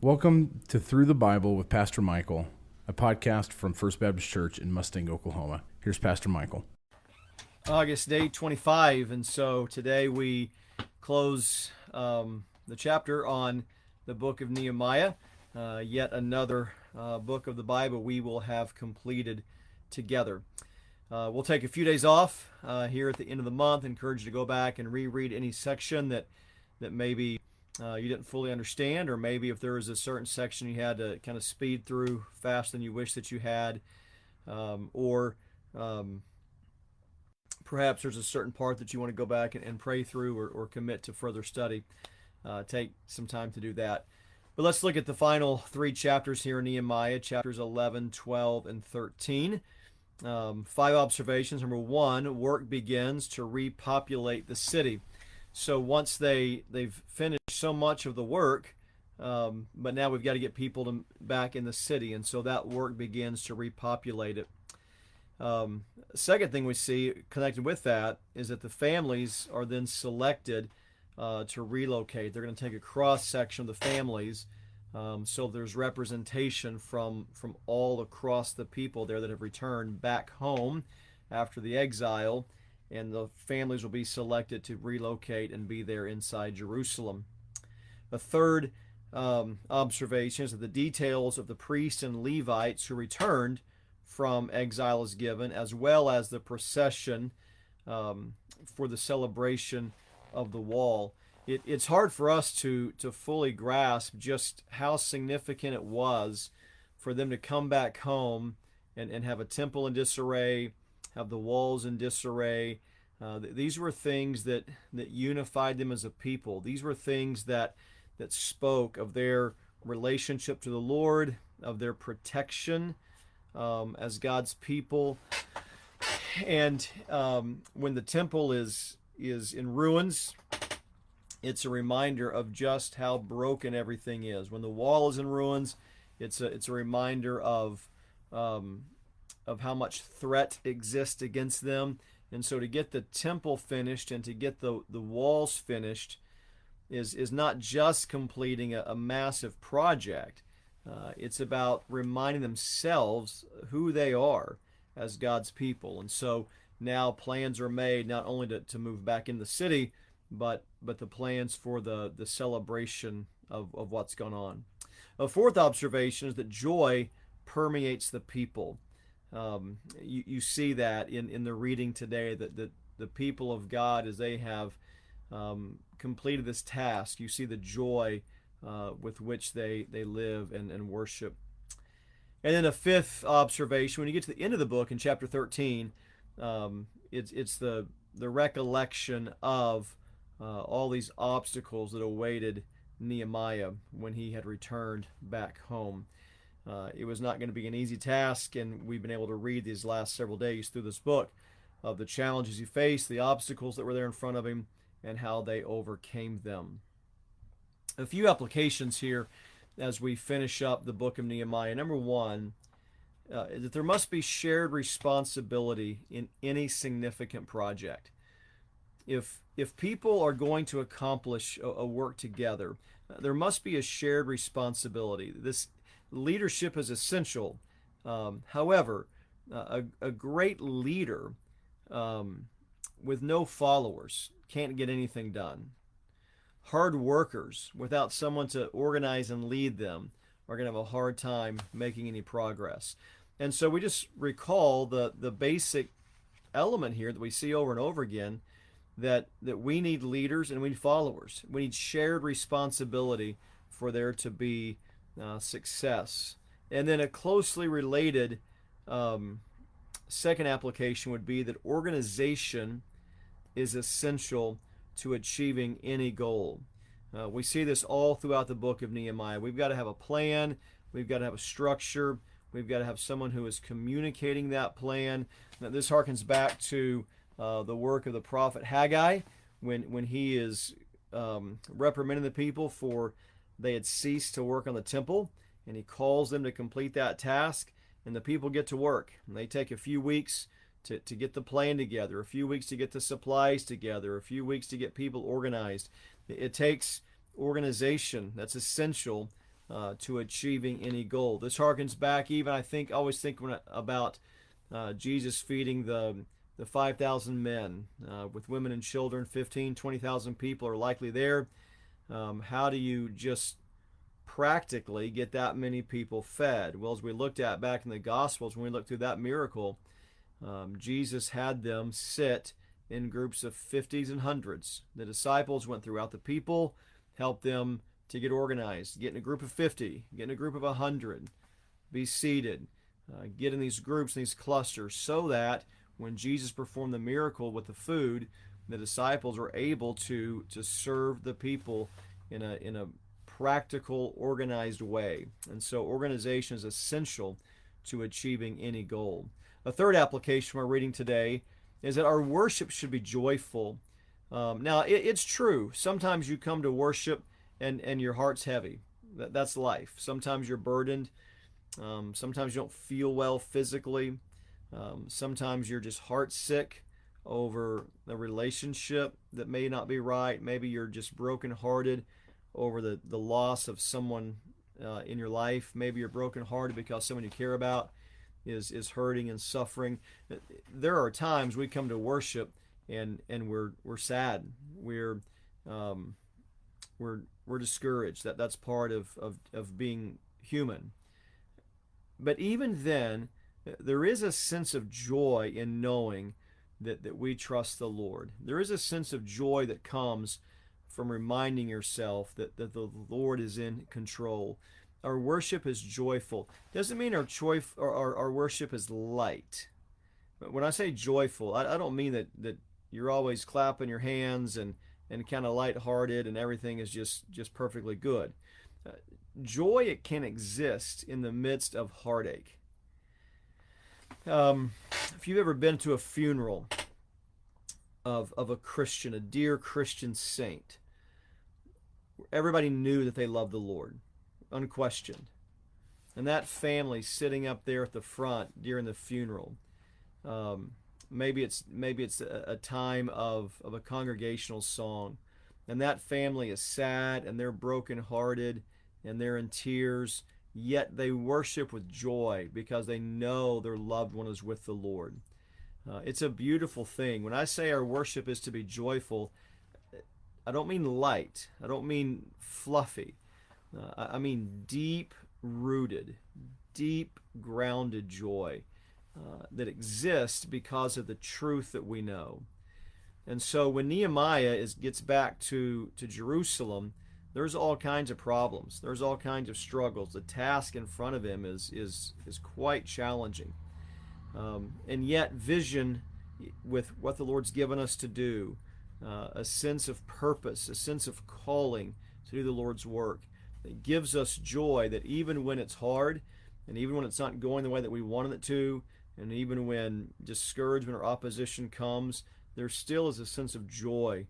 Welcome to Through the Bible with Pastor Michael, a podcast from First Baptist Church in Mustang, Oklahoma. Here's Pastor Michael. August day 25, and so today we close the chapter on the book of Nehemiah, yet another book of the Bible we will have completed together. We'll take a few days off here at the end of the month. Encourage you to go back and reread any section that maybe you didn't fully understand, or maybe if there was a certain section you had to kind of speed through faster than you wish that you had, or perhaps there's a certain part that you want to go back and pray through or commit to further study. Take some time to do that. But let's look at the final three chapters here in Nehemiah, chapters 11, 12, and 13. 5 observations. Number 1, work begins to repopulate the city. So once they've finished so much of the work, but now we've got to get people back in the city, and so that work begins to repopulate it. Second thing we see connected with that is that the families are then selected to relocate. They're going to take a cross section of the families, so there's representation from all across the people there that have returned back home after the exile, and the families will be selected to relocate and be there inside Jerusalem. A third observation is that the details of the priests and Levites who returned from exile is given, as well as the procession for the celebration of the wall. It's hard for us to fully grasp just how significant it was for them to come back home and have a temple in disarray, have the walls in disarray. These were things that unified them as a people. These were things that spoke of their relationship to the Lord, of their protection as God's people. And when the temple is in ruins, it's a reminder of just how broken everything is. When the wall is in ruins, it's a reminder of how much threat exists against them. And so to get the temple finished and to get the walls finished is not just completing a massive project. It's about reminding themselves who they are as God's people. And so now plans are made not only to move back in the city, but the plans for the celebration of what's gone on. A fourth observation is that joy permeates the people. You see that in the reading today, that the people of God, as they have completed this task, you see the joy with which they live and worship. And then a fifth observation, when you get to the end of the book in chapter 13, it's the recollection of all these obstacles that awaited Nehemiah when he had returned back home. It was not going to be an easy task, and we've been able to read these last several days through this book of the challenges he faced, the obstacles that were there in front of him, and how they overcame them. A few applications here as we finish up the book of Nehemiah. Number 1, that there must be shared responsibility in any significant project. If people are going to accomplish a work together, there must be a shared responsibility. This leadership is essential. However, a great leader with no followers can't get anything done. Hard workers without someone to organize and lead them are going to have a hard time making any progress. And so we just recall the basic element here that we see over and over again, that we need leaders and we need followers. We need shared responsibility for there to be success. And then a closely related second application would be that organization is essential to achieving any goal. We see this all throughout the book of Nehemiah. We've got to have a plan. We've got to have a structure. We've got to have someone who is communicating that plan. Now, this harkens back to the work of the prophet Haggai when he is reprimanding the people for they had ceased to work on the temple, and he calls them to complete that task, and the people get to work. And they take a few weeks to get the plan together, a few weeks to get the supplies together, a few weeks to get people organized. It takes organization that's essential to achieving any goal. This harkens back even, I always think about Jesus feeding the 5,000 men with women and children. 20,000 people are likely there. How do you just practically get that many people fed? Well, as we looked at back in the Gospels, when we looked through that miracle, Jesus had them sit in groups of 50s and hundreds. The disciples went throughout the people, helped them to get organized, get in a group of 50, get in a group of 100, be seated, get in these groups, these clusters, so that when Jesus performed the miracle with the food, the disciples were able to serve the people in a practical, organized way. And so organization is essential to achieving any goal. A third application we're reading today is that our worship should be joyful. Now, it's true. Sometimes you come to worship and your heart's heavy. That's life. Sometimes you're burdened. Sometimes you don't feel well physically. Sometimes you're just heart sick over a relationship that may not be right. Maybe you're just brokenhearted over the loss of someone in your life. Maybe you're brokenhearted because someone you care about is hurting and suffering. There are times we come to worship and we're sad. We're discouraged. That's part of being human. But even then, there is a sense of joy in knowing that we trust the Lord. There is a sense of joy that comes from reminding yourself that the Lord is in control. Our worship is joyful. Doesn't mean our worship is light. But when I say joyful, I don't mean that you're always clapping your hands and kind of lighthearted and everything is just perfectly good. Joy, it can exist in the midst of heartache. If you've ever been to a funeral of a Christian, a dear Christian saint, everybody knew that they loved the Lord, unquestioned. And that family sitting up there at the front during the funeral, maybe it's a time of a congregational song, and that family is sad and they're brokenhearted and they're in tears, yet they worship with joy because they know their loved one is with the Lord. It's a beautiful thing. When I say our worship is to be joyful, I don't mean light. I don't mean fluffy. I mean deep-rooted, deep-grounded joy that exists because of the truth that we know. And so when Nehemiah gets back to Jerusalem, there's all kinds of problems. There's all kinds of struggles. The task in front of him is quite challenging. And yet vision with what the Lord's given us to do, a sense of purpose, a sense of calling to do the Lord's work, that gives us joy that even when it's hard, and even when it's not going the way that we wanted it to, and even when discouragement or opposition comes, there still is a sense of joy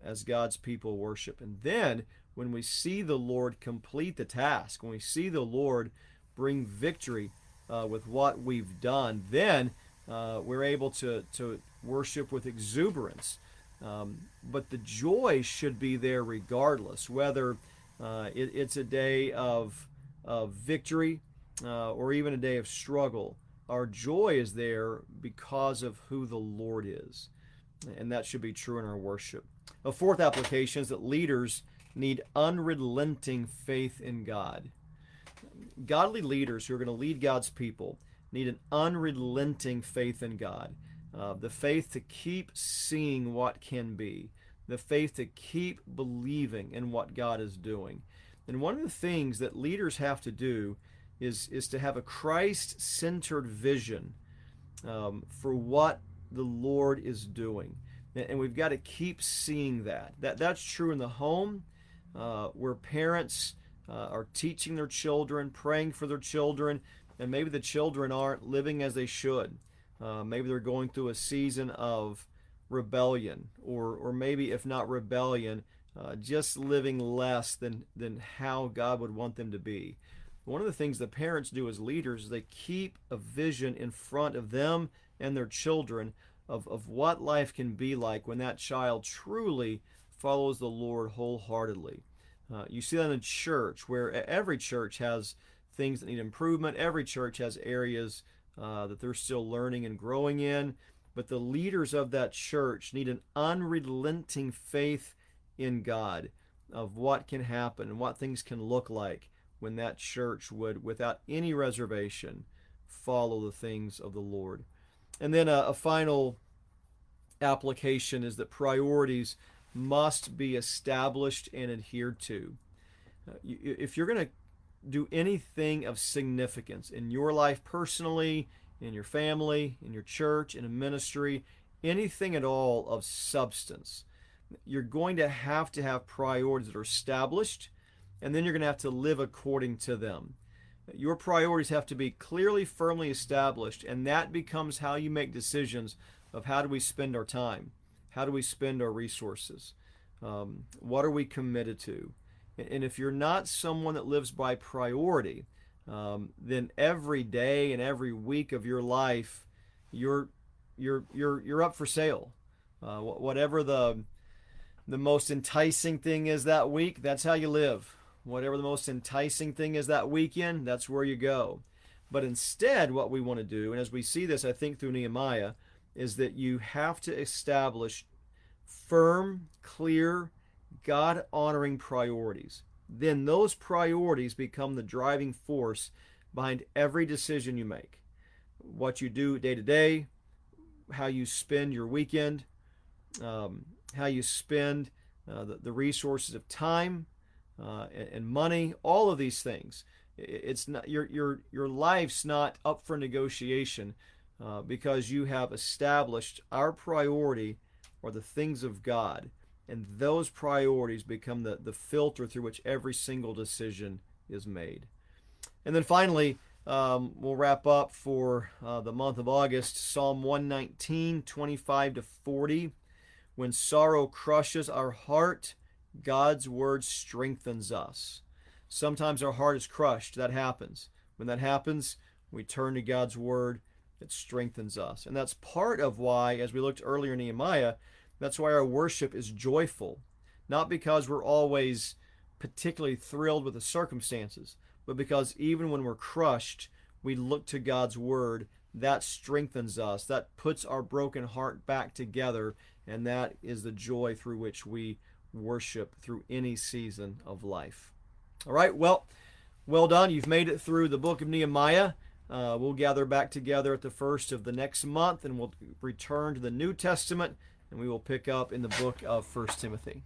as God's people worship. And then when we see the Lord complete the task, when we see the Lord bring victory with what we've done, then we're able to worship with exuberance. But the joy should be there regardless, whether it's a day of victory or even a day of struggle. Our joy is there because of who the Lord is. And that should be true in our worship. A fourth application is that leaders need unrelenting faith in God. Godly leaders who are going to lead God's people need an unrelenting faith in God. The faith to keep seeing what can be. The faith to keep believing in what God is doing. And one of the things that leaders have to do is to have a Christ-centered vision for what the Lord is doing. And we've got to keep seeing that. That's true in the home, where parents are teaching their children, praying for their children, and maybe the children aren't living as they should. Maybe they're going through a season of rebellion, or maybe if not rebellion, just living less than how God would want them to be. One of the things the parents do as leaders is they keep a vision in front of them and their children of what life can be like when that child truly follows the Lord wholeheartedly. You see that in a church, where every church has things that need improvement. Every church has areas that they're still learning and growing in. But the leaders of that church need an unrelenting faith in God of what can happen and what things can look like when that church would, without any reservation, follow the things of the Lord. And then a final application is that priorities must be established and adhered to. If you're going to do anything of significance in your life personally, in your family, in your church, in a ministry, anything at all of substance, you're going to have priorities that are established, and then you're going to have to live according to them. Your priorities have to be clearly, firmly established, and that becomes how you make decisions of how do we spend our time, how do we spend our resources, what are we committed to. And if you're not someone that lives by priority, then every day and every week of your life, you're up for sale. Whatever the most enticing thing is that week, that's how you live. Whatever the most enticing thing is that weekend, that's where you go. But instead, what we want to do, and as we see this, I think, through Nehemiah, is that you have to establish firm, clear, God-honoring priorities. Then those priorities become the driving force behind every decision you make. What you do day to day, how you spend your weekend, how you spend the resources of time and money, all of these things. It's not your life's not up for negotiation because you have established our priority are the things of God, and those priorities become the filter through which every single decision is made. And then finally, we'll wrap up for the month of August, Psalm 119, 25 to 40. When sorrow crushes our heart, God's word strengthens us. Sometimes our heart is crushed. That happens. When that happens, we turn to God's word. It strengthens us. And that's part of why, as we looked earlier in Nehemiah, that's why our worship is joyful. Not because we're always particularly thrilled with the circumstances, but because even when we're crushed, we look to God's word. That strengthens us. That puts our broken heart back together, and that is the joy through which we worship through any season of life. All right, well done. You've made it through the book of Nehemiah. We'll gather back together at the first of the next month, and we'll return to the New Testament, and we will pick up in the book of 1 Timothy.